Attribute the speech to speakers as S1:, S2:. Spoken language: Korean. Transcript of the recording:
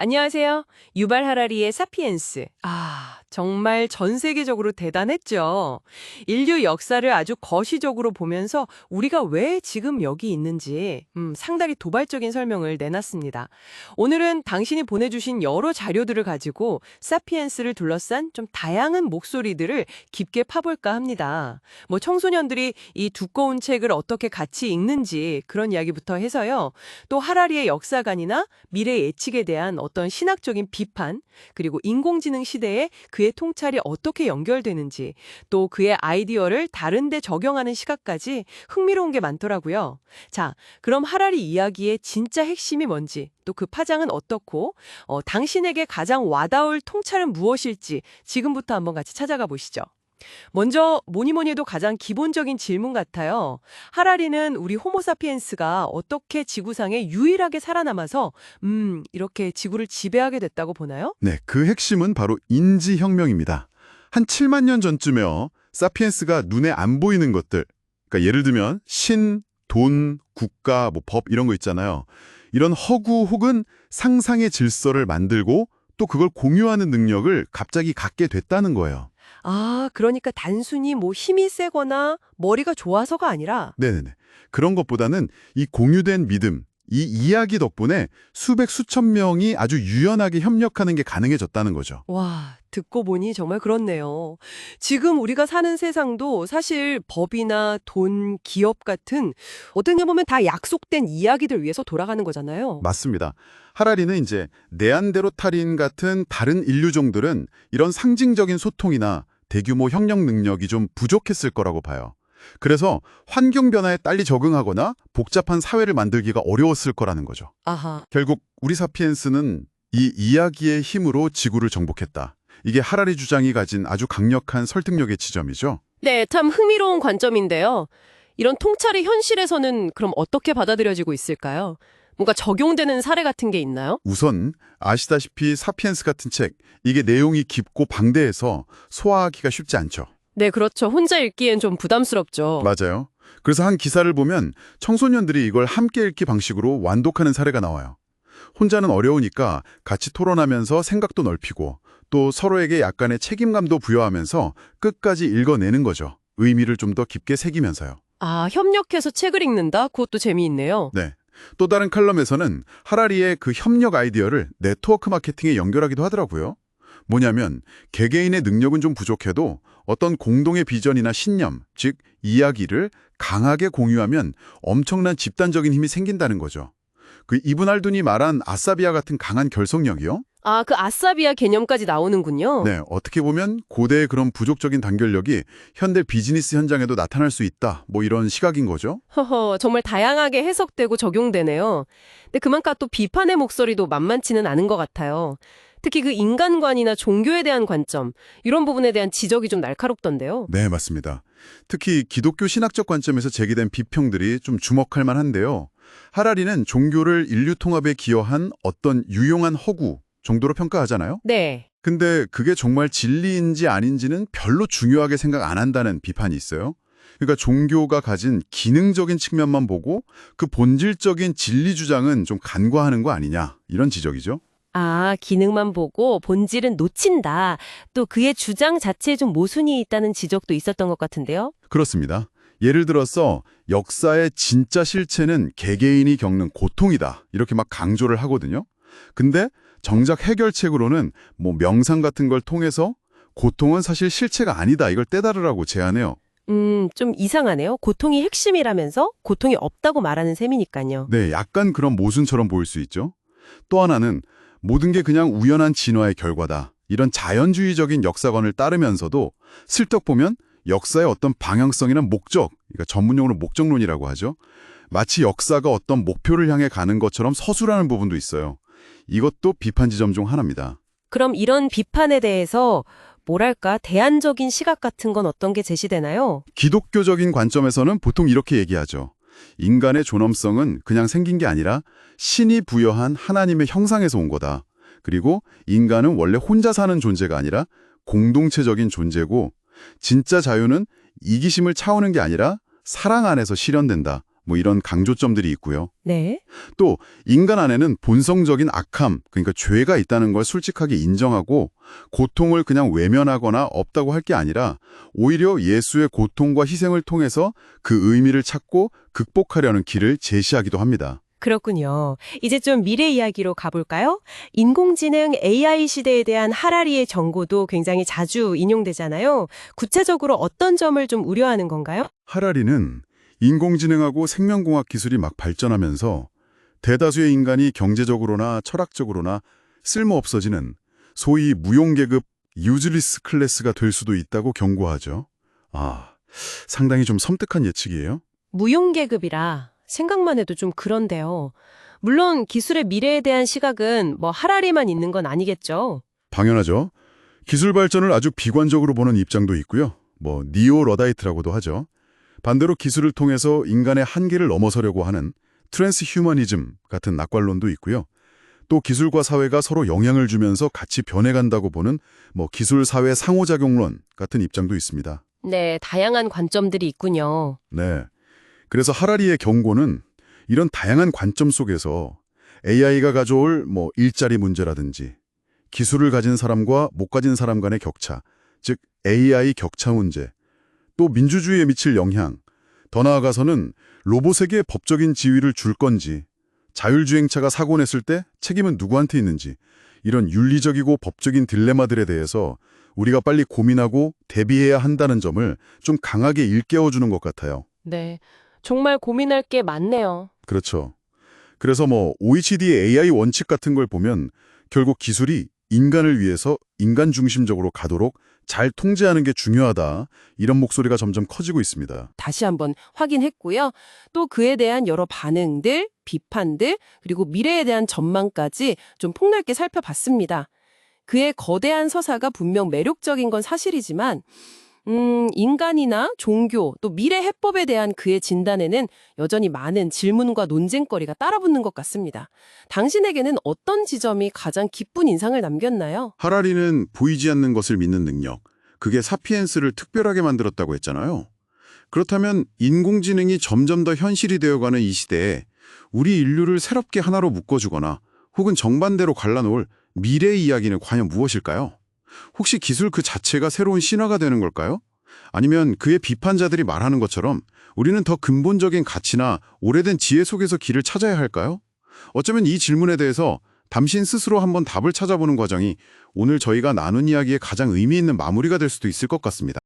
S1: 안녕하세요. 유발 하라리의 사피엔스. 정말 전 세계적으로 대단했죠. 인류 역사를 아주 거시적으로 보면서 우리가 왜 지금 여기 있는지 상당히 도발적인 설명을 내놨습니다. 오늘은 당신이 보내주신 여러 자료들을 가지고 사피엔스를 둘러싼 좀 다양한 목소리들을 깊게 파볼까 합니다. 뭐 청소년들이 이 두꺼운 책을 어떻게 같이 읽는지 그런 이야기부터 해서요. 또 하라리의 역사관이나 미래 예측에 대한 어떤 신학적인 비판, 그리고 인공지능 시대에 그의 통찰이 어떻게 연결되는지, 또 그의 아이디어를 다른 데 적용하는 시각까지 흥미로운 게 많더라고요. 자, 그럼 하라리 이야기의 진짜 핵심이 뭔지, 또 그 파장은 어떻고, 당신에게 가장 와닿을 통찰은 무엇일지 지금부터 한번 같이 찾아가 보시죠. 먼저 뭐니 뭐니 해도 가장 기본적인 질문 같아요. 하라리는 우리 호모사피엔스가 어떻게 지구상에 유일하게 살아남아서 이렇게 지구를 지배하게 됐다고 보나요?
S2: 네, 그 핵심은 바로 인지혁명입니다. 한 7만 년 전쯤에요. 사피엔스가 눈에 안 보이는 것들, 그러니까 예를 들면 신, 돈, 국가, 법 이런 거 있잖아요. 이런 허구 혹은 상상의 질서를 만들고 또 그걸 공유하는 능력을 갑자기 갖게 됐다는 거예요.
S1: 그러니까 단순히 뭐 힘이 세거나 머리가 좋아서가 아니라
S2: 네네네. 그런 것보다는 이 공유된 믿음, 이 이야기 덕분에 수백 수천 명이 아주 유연하게 협력하는 게 가능해졌다는 거죠.
S1: 와, 듣고 보니 정말 그렇네요. 지금 우리가 사는 세상도 사실 법이나 돈, 기업 같은 어떻게 보면 다 약속된 이야기들 위해서 돌아가는 거잖아요.
S2: 맞습니다. 하라리는 이제 네안데르탈인 같은 다른 인류종들은 이런 상징적인 소통이나 대규모 협력 능력이 좀 부족했을 거라고 봐요. 그래서 환경 변화에 빨리 적응하거나 복잡한 사회를 만들기가 어려웠을 거라는 거죠.
S1: 아하.
S2: 결국 우리 사피엔스는 이 이야기의 힘으로 지구를 정복했다. 이게 하라리 주장이 가진 아주 강력한 설득력의 지점이죠.
S1: 네, 참 흥미로운 관점인데요. 이런 통찰이 현실에서는 그럼 어떻게 받아들여지고 있을까요? 뭔가 적용되는 사례 같은 게 있나요?
S2: 우선 아시다시피 사피엔스 같은 책, 이게 내용이 깊고 방대해서 소화하기가 쉽지 않죠.
S1: 네, 그렇죠. 혼자 읽기엔 좀 부담스럽죠.
S2: 맞아요. 그래서 한 기사를 보면 청소년들이 이걸 함께 읽기 방식으로 완독하는 사례가 나와요. 혼자는 어려우니까 같이 토론하면서 생각도 넓히고 또 서로에게 약간의 책임감도 부여하면서 끝까지 읽어내는 거죠. 의미를 좀 더 깊게 새기면서요.
S1: 협력해서 책을 읽는다? 그것도 재미있네요.
S2: 네. 또 다른 칼럼에서는 하라리의 그 협력 아이디어를 네트워크 마케팅에 연결하기도 하더라고요. 뭐냐면 개개인의 능력은 좀 부족해도 어떤 공동의 비전이나 신념, 즉 이야기를 강하게 공유하면 엄청난 집단적인 힘이 생긴다는 거죠. 그 이분 알둔이 말한 아사비아 같은 강한 결속력이요?
S1: 그 아사비아 개념까지 나오는군요.
S2: 네, 어떻게 보면 고대의 그런 부족적인 단결력이 현대 비즈니스 현장에도 나타날 수 있다. 뭐 이런 시각인 거죠.
S1: 정말 다양하게 해석되고 적용되네요. 근데 그만큼 또 비판의 목소리도 만만치는 않은 것 같아요. 특히 그 인간관이나 종교에 대한 관점, 이런 부분에 대한 지적이 좀 날카롭던데요.
S2: 네, 맞습니다. 특히 기독교 신학적 관점에서 제기된 비평들이 좀 주목할 만한데요. 하라리는 종교를 인류 통합에 기여한 어떤 유용한 허구 정도로 평가하잖아요.
S1: 네.
S2: 근데 그게 정말 진리인지 아닌지는 별로 중요하게 생각 안 한다는 비판이 있어요. 그러니까 종교가 가진 기능적인 측면만 보고 그 본질적인 진리 주장은 좀 간과하는 거 아니냐 이런 지적이죠.
S1: 기능만 보고 본질은 놓친다. 또 그의 주장 자체에 좀 모순이 있다는 지적도 있었던 것 같은데요.
S2: 그렇습니다. 예를 들어서 역사의 진짜 실체는 개개인이 겪는 고통이다. 이렇게 막 강조를 하거든요. 근데 정작 해결책으로는 뭐 명상 같은 걸 통해서 고통은 사실 실체가 아니다. 이걸 깨달으라고 제안해요.
S1: 좀 이상하네요. 고통이 핵심이라면서 고통이 없다고 말하는 셈이니까요.
S2: 네, 약간 그런 모순처럼 보일 수 있죠. 또 하나는 모든 게 그냥 우연한 진화의 결과다. 이런 자연주의적인 역사관을 따르면서도 슬쩍 보면 역사의 어떤 방향성이나 목적, 그러니까 전문용어로 목적론이라고 하죠. 마치 역사가 어떤 목표를 향해 가는 것처럼 서술하는 부분도 있어요. 이것도 비판 지점 중 하나입니다.
S1: 그럼 이런 비판에 대해서 뭐랄까 대안적인 시각 같은 건 어떤 게 제시되나요?
S2: 기독교적인 관점에서는 보통 이렇게 얘기하죠. 인간의 존엄성은 그냥 생긴 게 아니라 신이 부여한 하나님의 형상에서 온 거다. 그리고 인간은 원래 혼자 사는 존재가 아니라 공동체적인 존재고 진짜 자유는 이기심을 차오는 게 아니라 사랑 안에서 실현된다. 뭐 이런 강조점들이 있고요.
S3: 네.
S2: 또 인간 안에는 본성적인 악함, 그러니까 죄가 있다는 걸 솔직하게 인정하고 고통을 그냥 외면하거나 없다고 할 게 아니라 오히려 예수의 고통과 희생을 통해서 그 의미를 찾고 극복하려는 길을 제시하기도 합니다.
S3: 그렇군요. 이제 좀 미래 이야기로 가볼까요? 인공지능 AI 시대에 대한 하라리의 경고도 굉장히 자주 인용되잖아요. 구체적으로 어떤 점을 좀 우려하는 건가요?
S2: 하라리는 인공지능하고 생명공학 기술이 막 발전하면서 대다수의 인간이 경제적으로나 철학적으로나 쓸모없어지는 소위 무용계급 유즈리스 클래스가 될 수도 있다고 경고하죠. 상당히 좀 섬뜩한 예측이에요.
S3: 무용계급이라 생각만 해도 좀 그런데요. 물론 기술의 미래에 대한 시각은 뭐 하라리만 있는 건 아니겠죠.
S2: 당연하죠. 기술 발전을 아주 비관적으로 보는 입장도 있고요. 니오 러다이트라고도 하죠. 반대로 기술을 통해서 인간의 한계를 넘어서려고 하는 트랜스휴머니즘 같은 낙관론도 있고요. 또 기술과 사회가 서로 영향을 주면서 같이 변해간다고 보는 기술 사회 상호작용론 같은 입장도 있습니다.
S3: 네, 다양한 관점들이 있군요.
S2: 네. 그래서 하라리의 경고는 이런 다양한 관점 속에서 AI가 가져올 일자리 문제라든지 기술을 가진 사람과 못 가진 사람 간의 격차, 즉 AI 격차 문제, 또 민주주의에 미칠 영향, 더 나아가서는 로봇에게 법적인 지위를 줄 건지, 자율주행차가 사고 냈을 때 책임은 누구한테 있는지, 이런 윤리적이고 법적인 딜레마들에 대해서 우리가 빨리 고민하고 대비해야 한다는 점을 좀 강하게 일깨워주는 것 같아요.
S3: 네, 정말 고민할 게 많네요.
S2: 그렇죠. 그래서 OECD의 AI 원칙 같은 걸 보면 결국 기술이 인간을 위해서 인간 중심적으로 가도록 잘 통제하는 게 중요하다. 이런 목소리가 점점 커지고 있습니다.
S3: 다시 한번 확인했고요. 또 그에 대한 여러 반응들, 비판들, 그리고 미래에 대한 전망까지 좀 폭넓게 살펴봤습니다. 그의 거대한 서사가 분명 매력적인 건 사실이지만 인간이나 종교, 또 미래 해법에 대한 그의 진단에는 여전히 많은 질문과 논쟁거리가 따라붙는 것 같습니다. 당신에게는 어떤 지점이 가장 깊은 인상을 남겼나요?
S2: 하라리는 보이지 않는 것을 믿는 능력, 그게 사피엔스를 특별하게 만들었다고 했잖아요. 그렇다면 인공지능이 점점 더 현실이 되어가는 이 시대에 우리 인류를 새롭게 하나로 묶어주거나 혹은 정반대로 갈라놓을 미래의 이야기는 과연 무엇일까요? 혹시 기술 그 자체가 새로운 신화가 되는 걸까요? 아니면 그의 비판자들이 말하는 것처럼 우리는 더 근본적인 가치나 오래된 지혜 속에서 길을 찾아야 할까요? 어쩌면 이 질문에 대해서 당신 스스로 한번 답을 찾아보는 과정이 오늘 저희가 나눈 이야기의 가장 의미 있는 마무리가 될 수도 있을 것 같습니다.